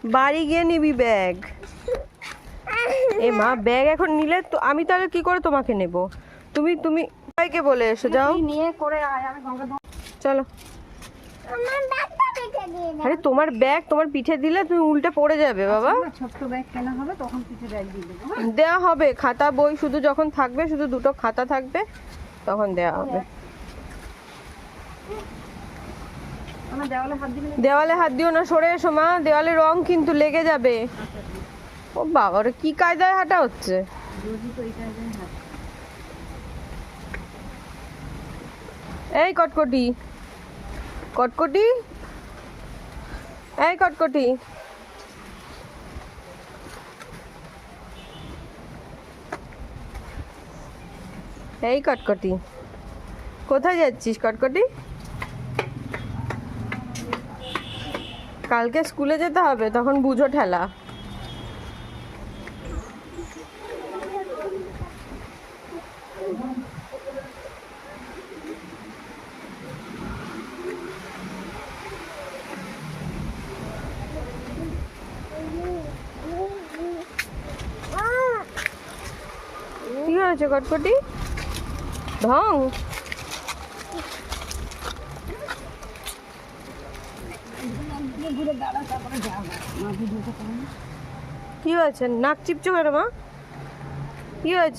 বাড়ি গিয়ে নিবি ব্যাগ। এ মা, ব্যাগ এখন নিলে তো আমি তাহলে কি করে তোমাকে নেব? তুমি তুমি সবাইকে বলে এসো, যাও নিয়ে করে আয়, আমি গঙ্গা চলো। আমার ব্যাগটা রেখে দিয়ে দাও। আরে তোমার ব্যাগ তোমার পিঠে দিলে তুমি উল্টে পড়ে যাবে বাবা। ছোট্ট ব্যাগ কেনা হবে, তখন পিঠে ব্যাগ দিয়ে দেবো। দেওয়া হবে, খাতা বই শুধু যখন থাকবে, শুধু দুটো খাতা থাকবে তখন দেওয়া হবে। আমার দেওয়ালে হাত দিবি না। দেওয়ালে হাত দিও না, সরে এসো মা, দেওয়ালে রং কিন্তু লেগে যাবে। ও বাবা, ওরে কি কায়দায় হাঁটা হচ্ছে। রোজই তো এইটা হাত। এই কটকটি, কটকটি, এই কটকটি, এই কটকটি, কোথায় যাচ্ছিস কটকটি? কালকে স্কুলে যেতে হবে, তখন বুঝো ঠেলা। কি হয়েছে কটকটি? ঢং? কি হয়েছে? নাক চিপছো কেন মা? কি হয়েছে?